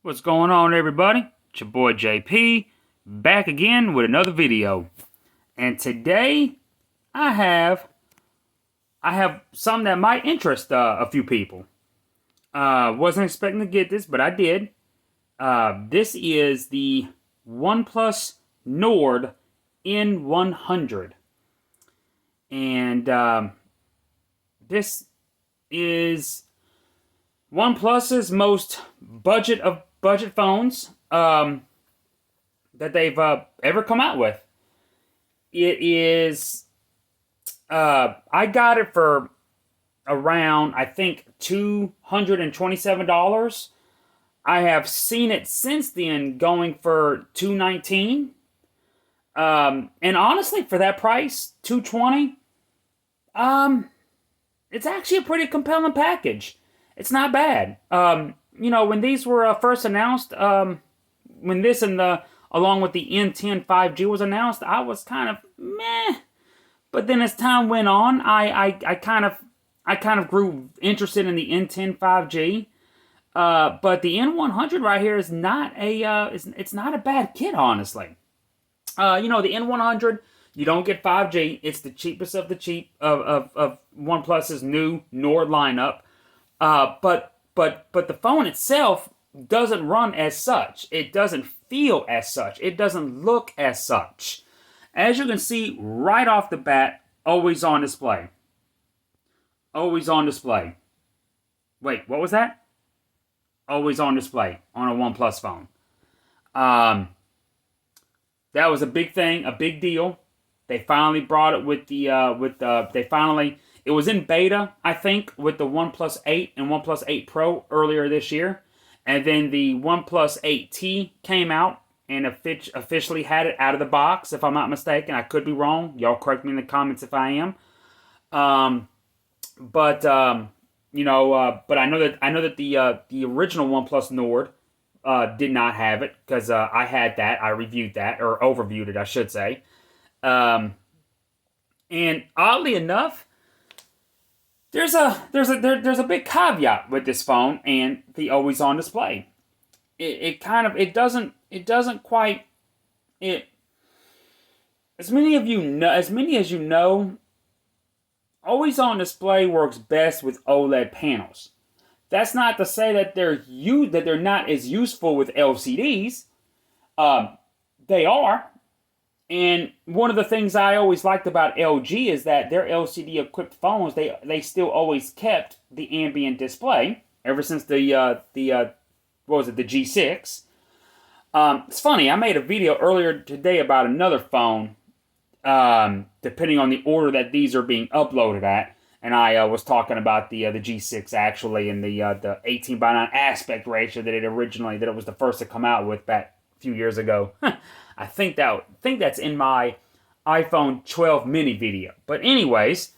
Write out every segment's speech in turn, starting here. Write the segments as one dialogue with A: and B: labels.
A: What's going on, everybody? It's your boy JP, back again with another video. And today I have something that might interest a few people. Wasn't expecting to get this, but I did. This is the OnePlus Nord N100, and this is OnePlus's most budget phones that they've ever come out with. It is I got it for around, I think, $227. I have seen it since then going for $219. And honestly, for that price, $220, it's actually a pretty compelling package. It's not bad. When these were first announced, when this and along with the N10 5G was announced, I was kind of meh. But then as time went on, I kind of grew interested in the N10 5G. But the N100 right here is not it's not a bad kit, honestly. The N100, you don't get 5G. It's the cheapest of the cheap of OnePlus's new Nord lineup. But the phone itself doesn't run as such. It doesn't feel as such. It doesn't look as such. As you can see right off the bat, always on display. Always on display. Wait, what was that? Always on display on a OnePlus phone. That was a big thing, a big deal. They finally brought it with it was in beta, I think, with the OnePlus 8 and OnePlus 8 Pro earlier this year. And then the OnePlus 8T came out and officially had it out of the box, if I'm not mistaken. I could be wrong. Y'all correct me in the comments if I am. But I know that the original OnePlus Nord did not have it, because I had that. I reviewed that, or overviewed it, I should say. And oddly enough, there's a big caveat with this phone and the always on display. As many as you know, always on display works best with OLED panels. That's not to say that they're not as useful with LCDs. They are. And one of the things I always liked about LG is that their LCD-equipped phones, they still always kept the ambient display ever since the G6. It's funny, I made a video earlier today about another phone, depending on the order that these are being uploaded at, and I was talking about the G6 actually, and the 18:9 aspect ratio that it was the first to come out with back a few years ago. I think that's in my iPhone 12 mini video. But anyways,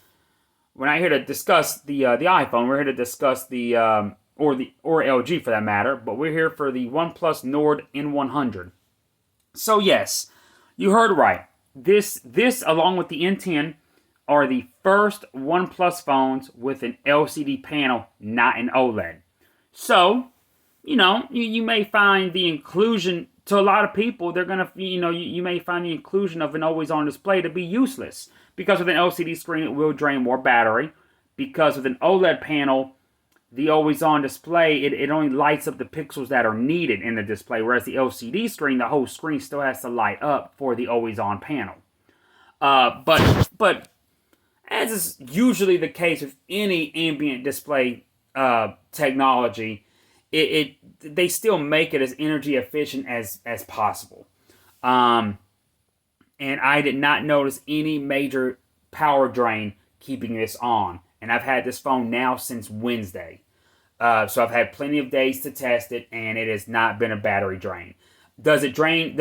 A: we're not here to discuss the iPhone. We're here to discuss or LG for that matter. But we're here for the OnePlus Nord N100. So yes, you heard right. This along with the N10 are the first OnePlus phones with an LCD panel, not an OLED. So, you may find the inclusion. To a lot of people, they're gonna, you may find the inclusion of an always-on display to be useless, because with an LCD screen, it will drain more battery. Because with an OLED panel, the always-on display, it only lights up the pixels that are needed in the display, whereas the LCD screen, the whole screen still has to light up for the always-on panel. But as is usually the case with any ambient display technology, they still make it as energy efficient as possible. And I did not notice any major power drain keeping this on. And I've had this phone now since Wednesday. So I've had plenty of days to test it, and it has not been a battery drain. Does it drain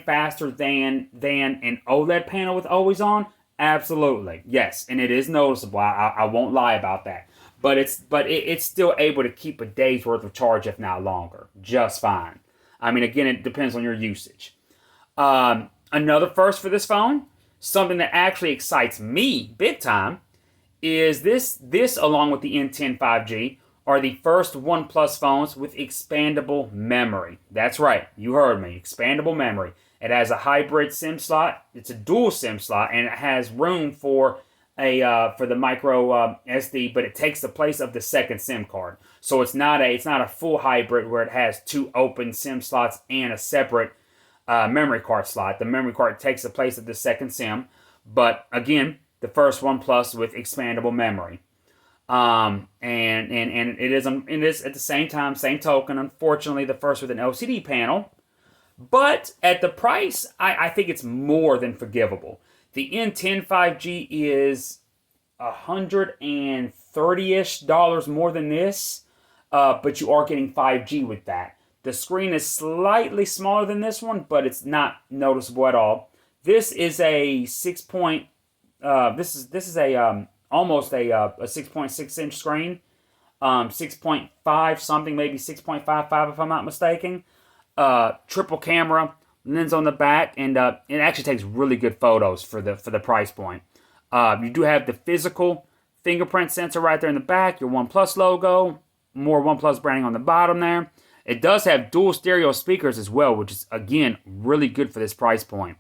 A: faster than an OLED panel with always on? Absolutely. Yes, and it is noticeable. I won't lie about that. But it's still able to keep a day's worth of charge, if not longer, just fine. I mean, again, it depends on your usage. Another first for this phone, something that actually excites me big time, is this along with the N10 5G are the first OnePlus phones with expandable memory. That's right, you heard me, expandable memory. It has a hybrid SIM slot. It's a dual SIM slot, and it has room for the micro SD, but it takes the place of the second SIM card. So it's not a full hybrid where it has two open SIM slots and a separate memory card slot. The memory card takes the place of the second SIM, but again, the first OnePlus with expandable memory. And it is at the same time, same token, unfortunately, the first with an LCD panel. But at the price, I think it's more than forgivable. The N10 5G is $130-ish more than this, but you are getting 5G with that. The screen is slightly smaller than this one, but it's not noticeable at all. This is a almost a 6.6 inch screen, 6.5 something, maybe 6.55 if I'm not mistaken. Triple camera lens on the back, and it actually takes really good photos for the price point. You do have the physical fingerprint sensor right there in the back, your OnePlus logo, more OnePlus branding on the bottom there. It does have dual stereo speakers as well, which is, again, really good for this price point.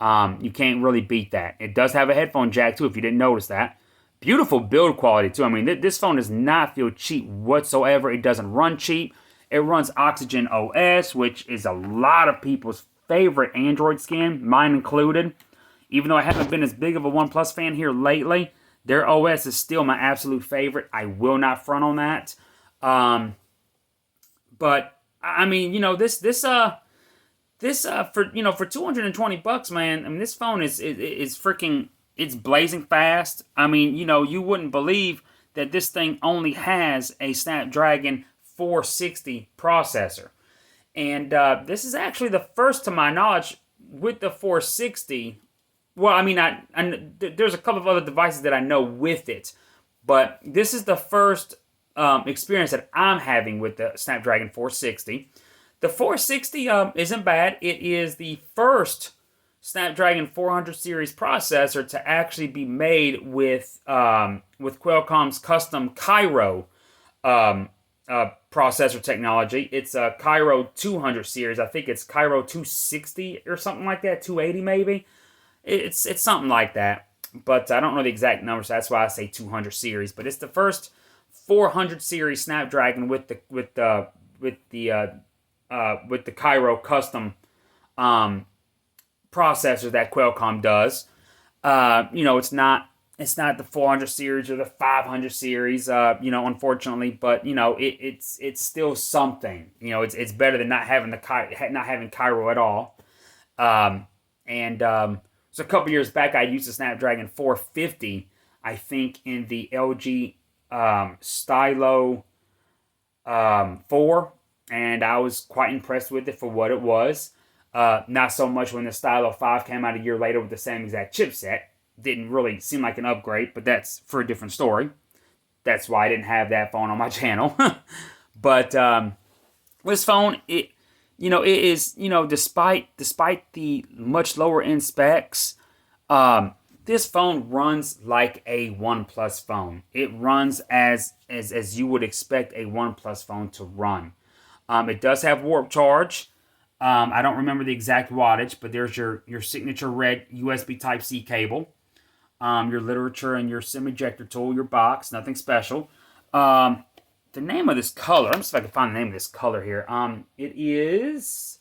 A: You can't really beat that. It does have a headphone jack, too, if you didn't notice that. Beautiful build quality, too. I mean, this phone does not feel cheap whatsoever. It doesn't run cheap. It runs Oxygen OS, which is a lot of people's favorite Android skin, mine included. Even though I haven't been as big of a OnePlus fan here lately, their OS is still my absolute favorite. I will not front on that. But I mean, this for $220, man. I mean, this phone is freaking, it's blazing fast. I mean, you wouldn't believe that this thing only has a Snapdragon 460 processor, and this is actually the first, to my knowledge, with the 460. Well, I mean, there's a couple of other devices that I know with it, but this is the first experience that I'm having with the Snapdragon 460. The 460 isn't bad. It is the first Snapdragon 400 series processor to actually be made with Qualcomm's custom Cairo processor technology. It's a Cairo 200 series. I think it's Cairo 260 or something like that, 280 maybe. It's something like that, but I don't know the exact number, so that's why I say 200 series. But it's the first 400 series Snapdragon with the Cairo custom processor that Qualcomm does. It's not the 400 series or the 500 series, unfortunately, but it's still something. It's better than not having Cairo at all. So a couple years back, I used the Snapdragon 450, I think, in the LG Stylo 4, and I was quite impressed with it for what it was. Not so much when the Stylo 5 came out a year later with the same exact chipset. Didn't really seem like an upgrade, but that's for a different story. That's why I didn't have that phone on my channel. But this phone, it is, despite the much lower end specs, this phone runs like a OnePlus phone. It runs as you would expect a OnePlus phone to run. It does have warp charge. I don't remember the exact wattage, but there's your signature red USB Type-C cable, your literature and your SIM ejector tool, your box, nothing special. The name of this color, I'm just see if I can find the name of this color here. It is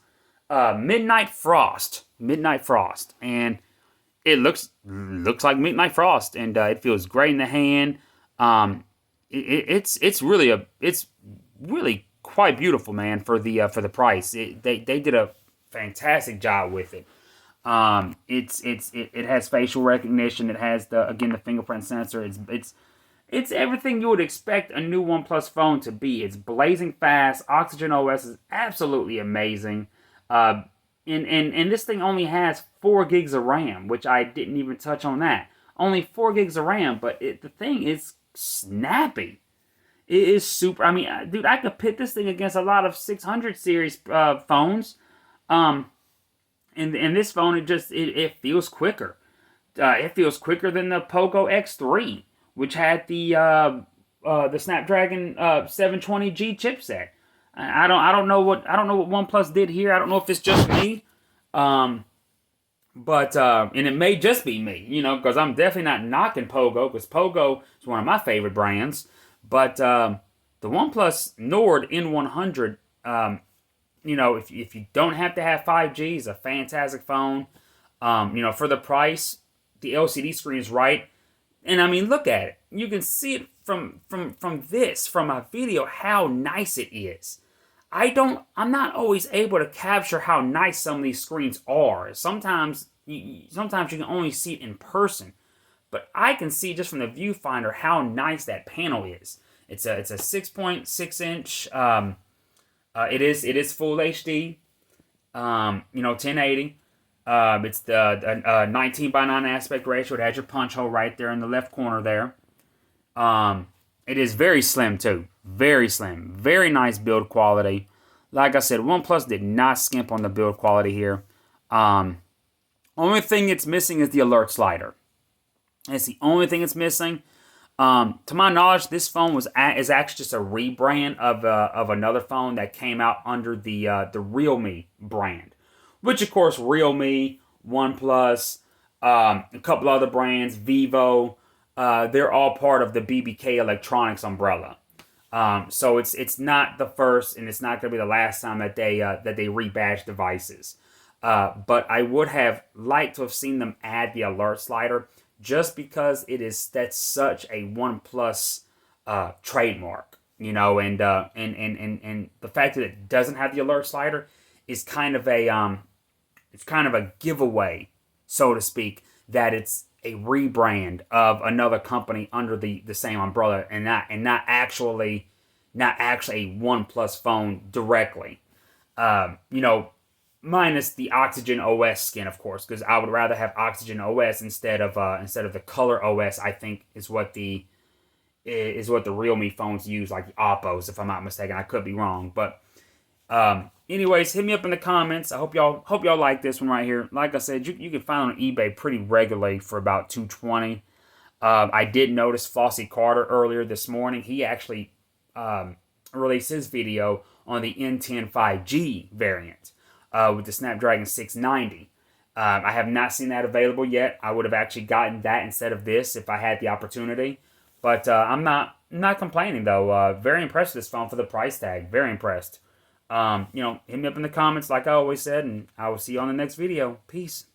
A: Midnight Frost. Midnight Frost. And it looks like Midnight Frost, and it feels great in the hand. It's really quite beautiful, man, for the price. They did a fantastic job with it. It has facial recognition. It has the fingerprint sensor. It's everything you would expect a new OnePlus phone to be. It's blazing fast. Oxygen OS is absolutely amazing. And this thing only has 4 gigs of RAM, which I didn't even touch on that. Only 4 gigs of RAM, but the thing is snappy. It is super. I mean, dude, I could pit this thing against a lot of 600 series phones. And this phone, it feels quicker. It feels quicker than the Poco X3, which had the the Snapdragon 720G chipset. I don't know what OnePlus did here. I don't know if it's just me. But and it may just be me, because I'm definitely not knocking Pogo, because Pogo is one of my favorite brands. But the OnePlus Nord N100, if you don't have to have 5G, is a fantastic phone. For the price, the LCD screen is right, and I mean, look at it. You can see it from my video how nice it is. I'm not always able to capture how nice some of these screens are. Sometimes you can only see it in person, but I can see just from the viewfinder how nice that panel is. It's a 6.6 inch. It is full HD. 1080. It's the 19:9 aspect ratio. It has your punch hole right there in the left corner there. It is very slim too. Very slim. Very nice build quality. Like I said, OnePlus did not skimp on the build quality here. Only thing it's missing is the alert slider. That's the only thing it's missing. To my knowledge, this phone is actually just a rebrand of another phone that came out under the Realme brand, which of course Realme, OnePlus, a couple other brands, Vivo, they're all part of the BBK Electronics umbrella. So it's not the first, and it's not going to be the last time that they rebadge devices. But I would have liked to have seen them add the alert slider, just because that's such a OnePlus trademark, and the fact that it doesn't have the alert slider is kind of a giveaway, so to speak, that it's a rebrand of another company under the same umbrella, and not actually a OnePlus phone directly. Minus the Oxygen OS skin, of course, because I would rather have Oxygen OS instead of the Color OS. I think is what the Realme phones use, like the Oppos, if I'm not mistaken. I could be wrong, but anyways, hit me up in the comments. I hope y'all like this one right here. Like I said, you can find it on eBay pretty regularly for about $220. I did notice Flossie Carter earlier this morning. He actually released his video on the N10 5G variant. With the Snapdragon 690. I have not seen that available yet. I would have actually gotten that instead of this if I had the opportunity. But I'm not complaining though. Very impressed with this phone for the price tag. Very impressed. Hit me up in the comments like I always said, and I will see you on the next video. Peace.